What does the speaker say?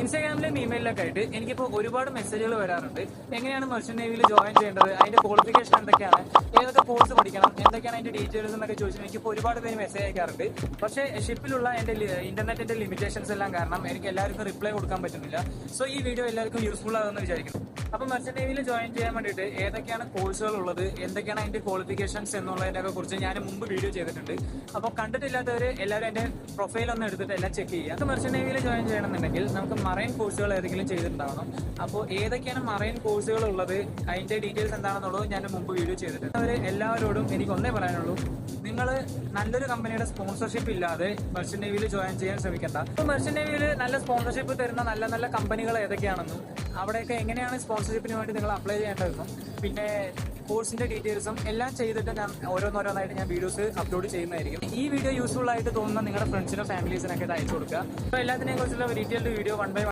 ഇൻസ്റ്റാഗ്രാമിലും ഇമെയിലൊക്കെ ആയിട്ട് എനിക്കിപ്പോൾ ഒരുപാട് മെസ്സേജുകൾ വരാറുണ്ട്. എങ്ങനെയാണ് മെർച്ചന്റ് നേവിയിൽ ജോയിൻ ചെയ്യേണ്ടത്, അതിന്റെ ക്വാളിഫിക്കേഷൻ എന്തൊക്കെയാണ്, ഏതൊക്കെ കോഴ്സ് പഠിക്കണം, എന്തൊക്കെയാണ് അതിന്റെ ഡീറ്റെയിൽസ് എന്നൊക്കെ ചോദിച്ചാൽ എനിക്കിപ്പോൾ ഒരുപാട് പേര് മെസ്സേജ് അയക്കാറുണ്ട്. പക്ഷേ ഷിപ്പിലുള്ള എന്റെ ഇന്റർനെറ്റിന്റെ ലിമിറ്റേഷൻസ് എല്ലാം കാരണം എനിക്ക് എല്ലാവർക്കും റിപ്ലൈ കൊടുക്കാൻ പറ്റുന്നില്ല. സോ ഈ വീഡിയോ എല്ലാവർക്കും യൂസ്ഫുൾ ആകുമെന്ന് വിചാരിക്കുന്നു. അപ്പോൾ മെർച്ചന്റ് നേവിയിൽ ജോയിൻ ചെയ്യാൻ വേണ്ടിയിട്ട് ഏതൊക്കെയാണ് കോഴ്സുകൾ ഉള്ളത്, എന്തൊക്കെയാണ് അതിന്റെ ക്വാളിഫിക്കേഷൻസ് എന്നുള്ളതിനെ കുറിച്ച് ഞാൻ മുമ്പ് വീഡിയോ ചെയ്തിട്ടുണ്ട്. അപ്പോൾ കണ്ടിട്ടില്ലാത്തവർ എല്ലാവരും എന്റെ പ്രൊഫൈൽ ഒന്ന് എടുത്തിട്ട് എല്ലാം ചെക്ക് ചെയ്യുക. മെർച്ചന്റ് നേവിയിൽ ജോയിൻ ചെയ്യണമെന്നുണ്ടെങ്കിൽ നമുക്ക് മറൈൻ കോഴ്സുകൾ ഏതെങ്കിലും ചെയ്തിട്ടുണ്ടാവണം. അപ്പോൾ ഏതൊക്കെയാണ് മറൈൻ കോഴ്സുകൾ ഉള്ളത്, അതിന്റെ ഡീറ്റെയിൽസ് എന്താണെന്നുള്ളത് ഞാൻ മുമ്പ് വീഡിയോ ചെയ്തിട്ടുണ്ട്. അവർ എല്ലാവരോടും എനിക്ക് ഒന്നേ പറയാനുള്ളൂ, നിങ്ങൾ നല്ലൊരു കമ്പനിയുടെ സ്പോൺസർഷിപ്പ് ഇല്ലാതെ മെർച്ചന്റ് നേവിയിൽ ജോയിൻ ചെയ്യാൻ ശ്രമിക്കേണ്ട. അപ്പോൾ മെർച്ചന്റ് നേവിയിൽ നല്ല സ്പോൺസർഷിപ്പ് തരുന്ന നല്ല നല്ല കമ്പനികൾ ഏതൊക്കെയാണെന്നും അവിടെയൊക്കെ എങ്ങനെയാണ് സ്പോൺസർഷിപ്പിന് വേണ്ടി നിങ്ങൾ അപ്ലൈ ചെയ്യേണ്ടതെന്നും പിന്നെ കോഴ്സിന്റെ ഡീറ്റെയിൽസും എല്ലാം ചെയ്തിട്ട് ഞാൻ ഓരോന്നോരോന്നായിട്ട് ഞാൻ വീഡിയോസ് അപ്ലോഡ് ചെയ്യുന്നതായിരിക്കും. ഈ വീഡിയോ യൂസ്ഫുൾ ആയിട്ട് തോന്നുന്ന നിങ്ങളുടെ ഫ്രണ്ട്സിനോ ഫാമിലീസിനൊക്കെ അയച്ചു കൊടുക്കുക. അപ്പോൾ എല്ലാത്തിനെയും കുറിച്ചുള്ള ഡീറ്റെയിൽഡ് വീഡിയോ 1 by 1